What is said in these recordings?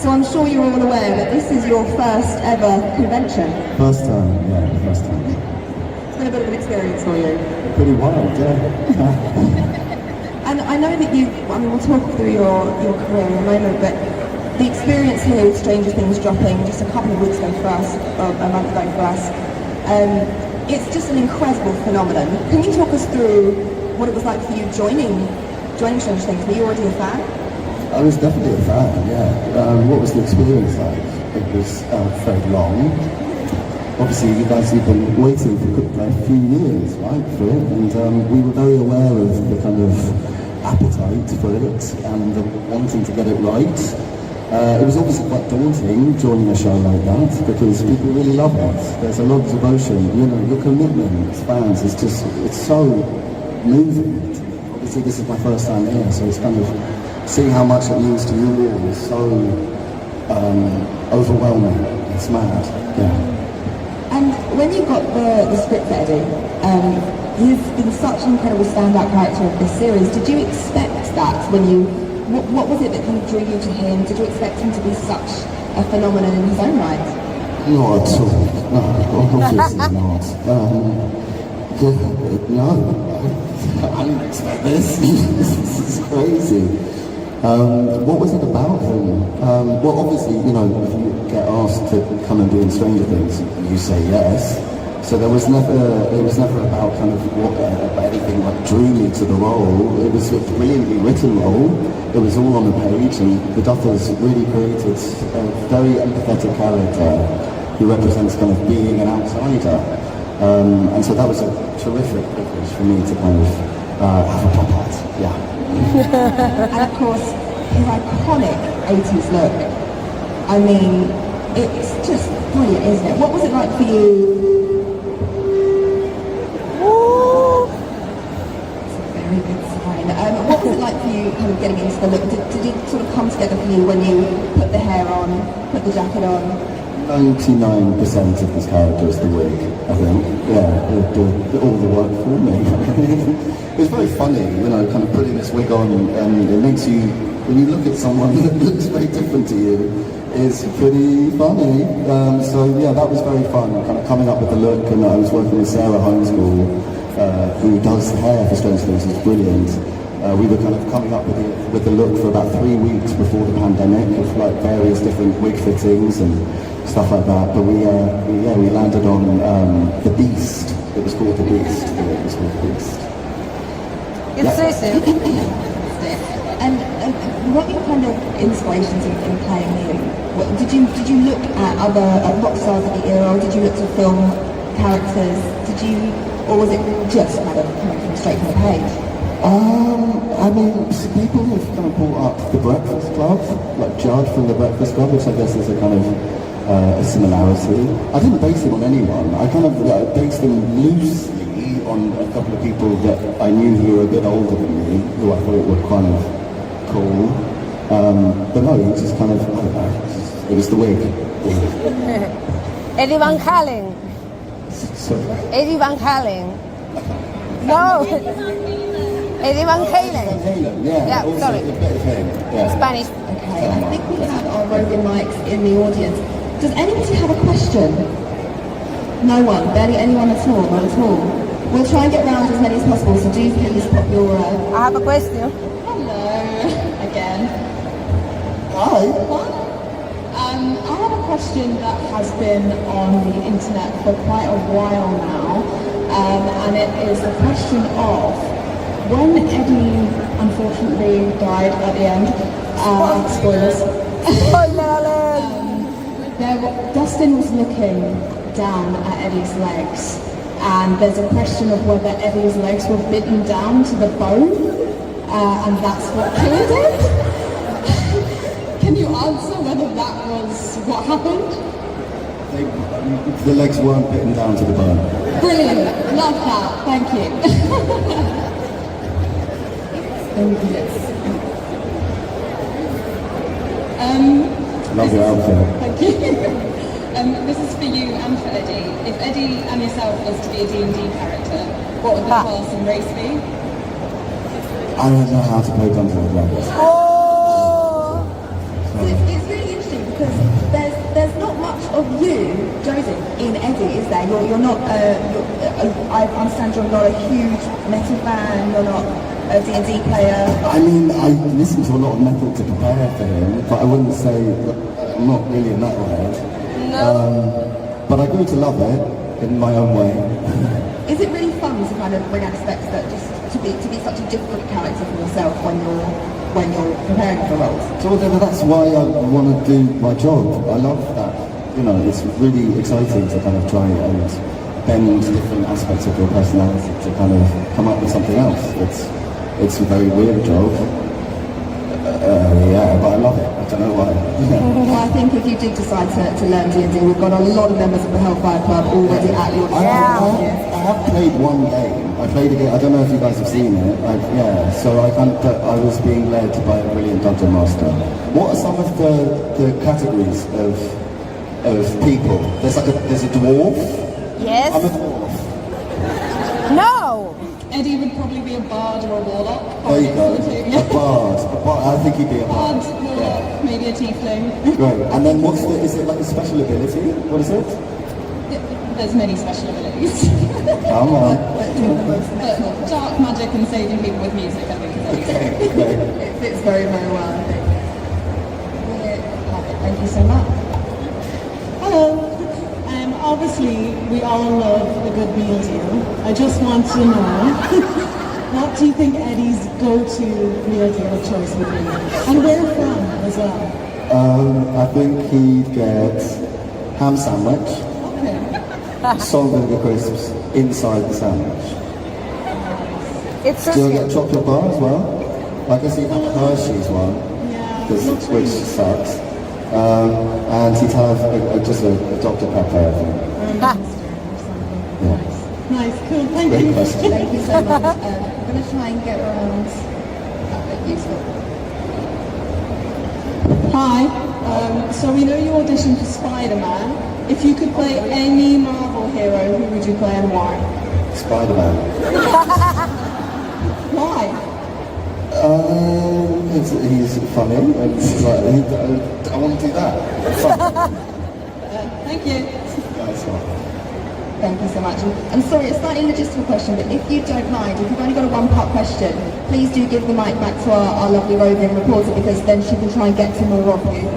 So I'm sure you're all aware that this is your first ever convention. First time, yeah, first time. It's been a bit of an experience for you. Pretty wild, yeah. And I know that we'll talk through your career in a moment, but the experience here with Stranger Things dropping just a couple of weeks ago for us, or a month ago for us, it's just an incredible phenomenon. Can you talk us through what it was like for you joining Stranger Things? Were you already a fan? I was definitely a fan, yeah. What was the experience like? It was very long. Obviously, you guys have been waiting for a few years, right, for it, and we were very aware of the kind of appetite for it and the wanting to get it right. It was obviously quite daunting joining a show like that because people really love it. There's a lot of devotion, you know, your commitment as fans is just, it's so moving. Obviously, this is my first time here, so it's kind of seeing how much it means to you all is so overwhelming. It's mad, yeah. And when you got the script for Eddie, he's been such an incredible standout character of this series. Did you expect that when you, what was it that kind of drew you to him? Did you expect him to be such a phenomenon in his own right? Not at all. No, obviously not. No, I didn't expect this. This is crazy. What was it about him? Well, obviously, you know, if you get asked to come and do in Stranger Things, you say yes. So it was never about kind of anything that drew me to the role. It was a brilliantly written role. It was all on the page, and the Duffers really created a very empathetic character who represents kind of being an outsider. And so that was a terrific privilege for me to kind of have a pop at, yeah. And of course, his iconic 80s look. I mean, it's just brilliant, isn't it? What was it like for you? It's a very good sign. What was it like for you kind of getting into the look? Did it sort of come together for you when you put the hair on, put the jacket on? 99% of this character is the wig, I think. Yeah, it did all the work for me. It's very funny, you know, kind of putting this wig on, and it makes you, when you look at someone that looks very different to you, it's pretty funny. So yeah, that was very fun, kind of coming up with the look, and I was working with Sarah Homeschool, who does hair for Stranger Things, is brilliant. We were kind of coming up with the look for about 3 weeks before the pandemic, with like various different wig fittings and stuff like that. But we landed on the Beast. It was called the Beast. It was called the Beast. Exclusive. And what were your kind of inspirations in playing him? Did you look at other rock stars of the era, or did you look to film characters? Or was it just kind of coming from straight from the page? I mean, people have kind of brought up The Breakfast Club, like Judd from The Breakfast Club, which I guess is a kind of a similarity. I didn't base it on anyone. I kind of based them loosely on a couple of people that I knew who were a bit older than me, who I thought were kind of cool. But no, it was just kind of, I don't know, it was the wig. Eddie Van Halen. Sorry. Eddie Van Halen. No. Eddie Van Halen. Yeah, also sorry. A bit of him. Yeah. Spanish. Okay, I think we have our roving mics in the audience. Does anybody have a question? No one, barely anyone at all, not at all. We'll try and get around as many as possible, so do please pop your... I have a question. Hello, again. Hi. I have a question that has been on the internet for quite a while now, and it is the question of when Eddie unfortunately died at the end, spoilers. Spoiler alert! Dustin was looking down at Eddie's legs, and there's a question of whether Eddie's legs were bitten down to the bone, and that's what killed him. Can you answer whether that was what happened? The legs weren't bitten down to the bone. Brilliant, love that, thank you. Love your outfit. Thank you. This is for you and for Eddie. If Eddie and yourself was to be a D&D character, what would the class and race be? I don't know how to play Dungeons and Dragons. Oh! So it's really interesting of you, Joseph, in Eddie, is there? You're not, I understand you're not a huge metal fan, you're not a D&D player. I mean, I listen to a lot of metal to prepare for him, but I wouldn't say I'm not really a metalhead. No. But I grew to love it in my own way. Is it really fun to kind of bring aspects that just to be such a different character from yourself when you're preparing for roles? So that's why I want to do my job. I love that. You know, it's really exciting to kind of try and bend different aspects of your personality to kind of come up with something else. It's a very weird job. Yeah, but I love it. I don't know why. Well, I think if you did decide to learn D&D, we've got a lot of members of the Hellfire Club already at your disposal. I have played one game. I played a game. I don't know if you guys have seen it. So I was being led by a brilliant dungeon master. What are some of the categories of people? There's a dwarf. Yes. I'm a dwarf. No. Eddie would probably be a bard or a warlock. There you go. A bard. I think he'd be a bard. Bard, warlock, maybe a tiefling. Great. And then is it like a special ability? What is it? There's many special abilities. Come on. But dark magic and saving people with music, I think, is amazing. Great. It fits very, very well, I think. Perfect. Thank you so much. Hello. Obviously, we all love a good meal deal. I just want to know, what do you think Eddie's go-to meal deal of choice would be? And where from as well? I think he'd get ham sandwich, salt and vinegar crisps inside the sandwich. It's so Do you get a chocolate bar as well? I guess he'd have Hershey's one, which sucks. And he'd have just a Dr. Pepper, I think. Nice, cool, thank Great you. question. Thank you so much. I'm going to try and get around that bit useful. Hi. So we know you auditioned for Spider-Man. If you could play any Marvel hero, who would you play and why? Spider-Man. Why? He's funny, and I want to do that. Fun. Thank you. Nice one. Thank you so much. I'm sorry, it's a slightly logistical question, but if you don't mind, if you've only got a one-part question, please do give the mic back to our lovely roving reporter, because then she can try and get to more of you.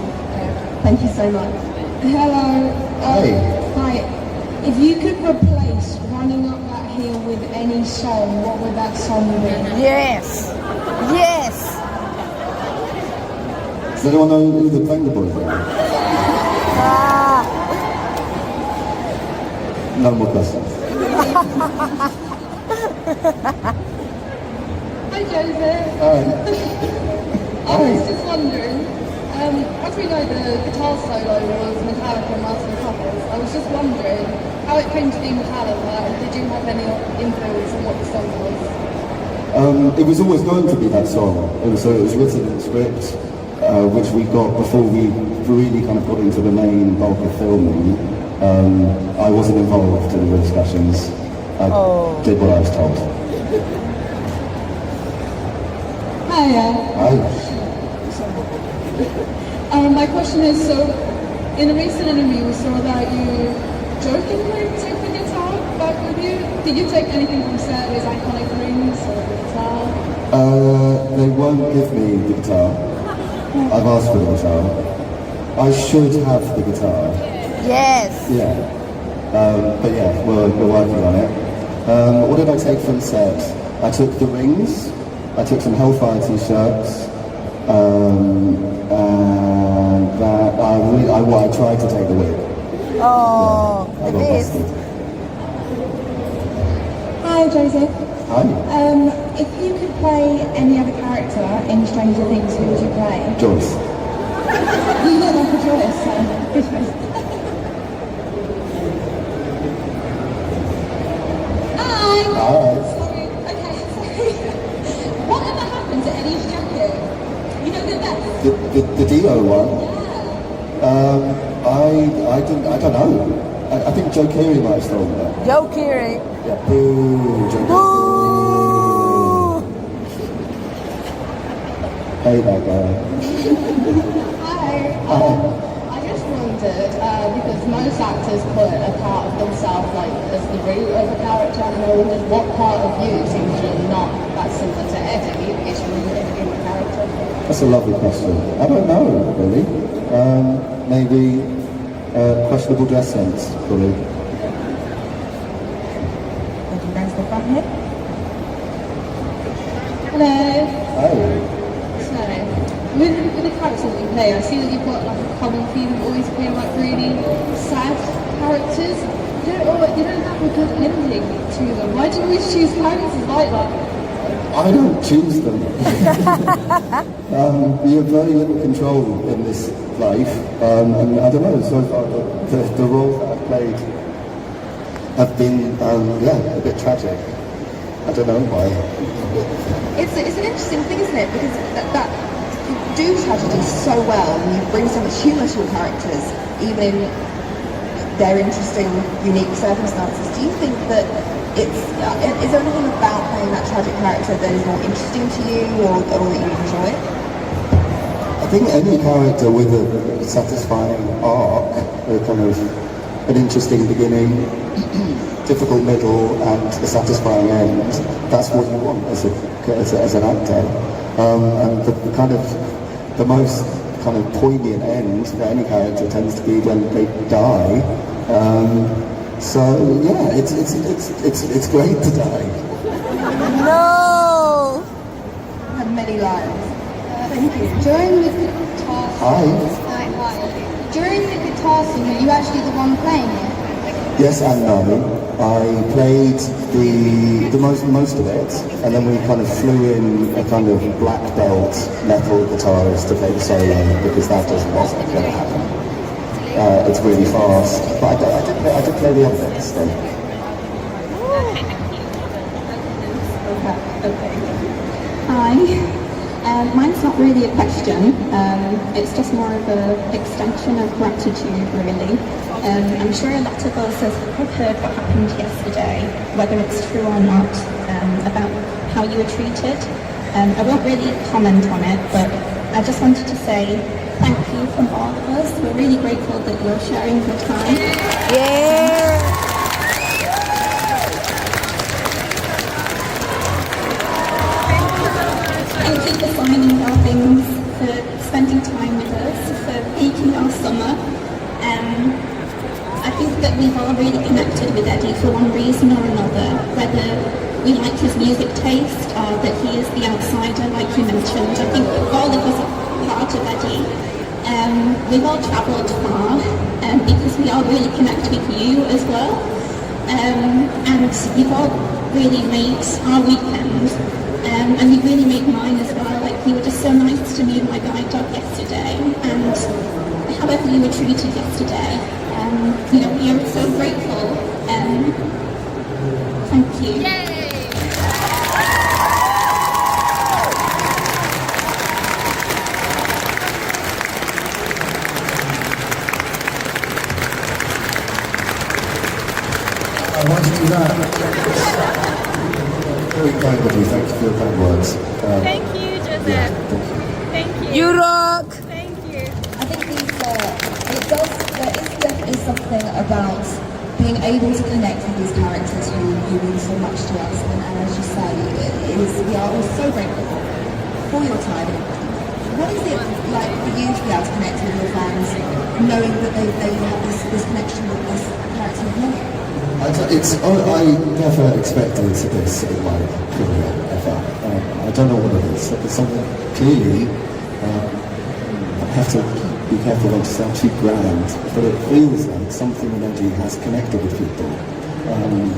Thank you so much. Hello. Hey. Hi. If you could replace Running Up That Hill with any song, what would that song be? Yes. Yes. Does anyone know who the Playing the Boys are? Ah. No more questions. Hi, Joseph. Alright. I was just wondering, as we know the guitar solo was Metallica and Master of Puppets, I was just wondering how it came to be Metallica, and did you have any influence on what the song was? It was always going to be that song. It was written in the script, which we got before we really kind of got into the main bulk of filming. I wasn't involved in the discussions. I did what I was told. Hiya. My question is, so in a recent interview we saw that you jokingly took the guitar back with you. Did you take anything from set, his iconic rings or the guitar? They won't give me the guitar. I've asked for the guitar. I should have the guitar. Yes. Yeah. But yeah, we're working on it. What did I take from the set? I took the rings. I took some Hellfire t-shirts. And that I tried to take the wig. Oh, Yeah, I the got beast. busted. Hi, Joseph. Hi. If you could play any other character in Stranger Things, who would you play? Joyce. You look like a Joyce, so... Hi! Hi. Sorry, okay, sorry. Whatever happened to Eddie's jacket? You know the best? The Dio one? I don't know. I think Joe Keery might have stolen that. Joe Keery. Yeah, boo, Joe Boo! Hey, that guy. Hi. I just wondered, because most actors put a part of themselves like as the root of a character, and I wondered what part of you seems you're not that similar to Eddie is rooted in the character? That's a lovely question. I don't know, really. Maybe questionable dress sense, probably. Would you guys the front here? Hello. Oh. So, with the characters that you play, I see that you've got like a common theme of always playing like really sad characters. You don't have a good ending to them. Why do you always choose characters like that? I don't choose them. You have very little control in this life, and I don't know, so far the roles that I've played have been, a bit tragic. I don't know why. It's an interesting thing, isn't it? Because that you do tragedy so well, and you bring so much humour to your characters, even in their interesting, unique circumstances. Do you think that is there anything about playing that tragic character that is more interesting to you, or that you enjoy? I think any character with a satisfying arc, a kind of an interesting beginning, difficult middle, and a satisfying end, that's what you want as an actor. And the most kind of poignant end for any character tends to be when they die. So yeah, it's great to die. No. Have many lives. Thank you. During the guitar Hi. hi. During the guitar scene, are you actually the one playing it? Yes and no. I played the most of it, and then we kind of flew in a kind of black belt metal guitarist to play the solo because that just wasn't going to happen. It's really fast, but I did play the other bits. So. Okay. Hi. Mine's not really a question. It's just more of an extension of gratitude, really. I'm sure a lot of us have heard what happened yesterday, whether it's true or not, about how you were treated. I won't really comment on it, but I just wanted to say thank you from all of us. We're really grateful that you're sharing your time. Yeah. Thank you for signing our things, for spending time with us, for making our summer. I think that we've all really connected with Eddie for one reason or another, whether we like his music taste or that he is the outsider, like you mentioned. I think all of us are part of Eddie. We've all travelled far because we all really connect with you as well. And you've all really made our weekend. And you really made mine as well. Like, you were just so nice to me and my guide dog yesterday, and however you were treated yesterday, we are so grateful. Thank you. I want to do that. Very kind of you. Thank you for your kind words. Thank you, Joseph. Thank you. You rock. Thank you. I think there is definitely something about being able to connect with these characters who mean so much to us, and as you say, we are all so grateful for your time. What is it like for you to be able to connect with your fans, knowing that they have this connection with this character of mine? I never expected this in my career, ever. I don't know what it is. It's something, clearly, I have to be careful not to sound too grand, but it feels like something in Eddie has connected with people. And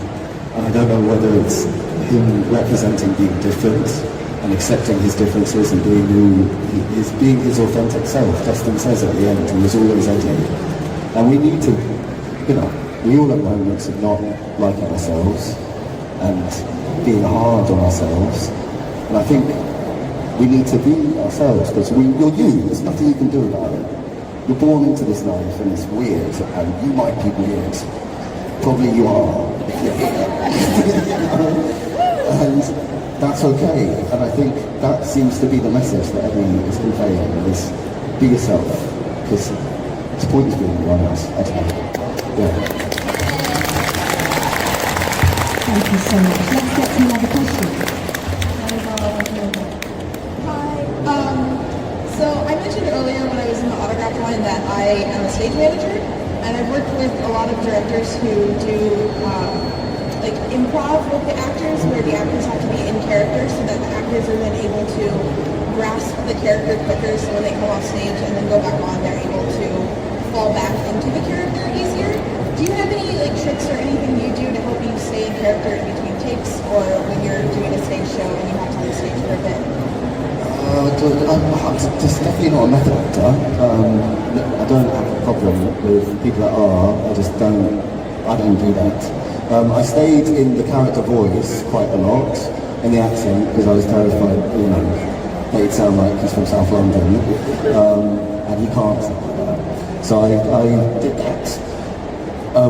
I don't know whether it's him representing being different and accepting his differences and being who he is, being his authentic self. Dustin says at the end, he was always Eddie. And we need to, we all have moments of not liking ourselves and being hard on ourselves. And I think we need to be ourselves because you're you. There's nothing you can do about it. You're born into this life and it's weird, and you might be weird. Probably you are. And that's okay. And I think that seems to be the message that everyone is conveying: is be yourself, because it's pointless being anyone else. I don't know. Yeah. Thank you so much. Let's get to another question. Hi. So I mentioned earlier when I was in the autograph line that I am a stage manager, and I've worked with a lot of directors who do like improv with the actors, where the actors have to be in character so that the actors are then able to grasp the character quicker, so when they come off stage and then go back on, they're able to fall back into the character easier. Do you have any like tricks or anything you do to help you stay in character in between takes, or when you're doing a stage show and you have to be on stage for a bit? I'm just definitely not a method actor. I don't have a problem with people that are. I don't do that. I stayed in the character voice quite a lot, in the accent, because I was terrified, that he'd sound like he's from South London, and he can't sound like that. So I did that,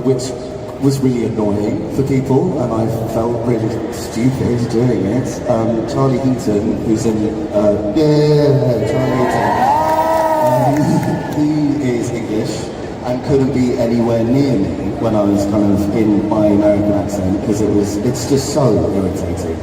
which was really annoying for people, and I felt really stupid doing it. Charlie Heaton, who's in, Charlie Heaton, he is English and couldn't be anywhere near me when I was kind of in my American accent, because it's just so irritating.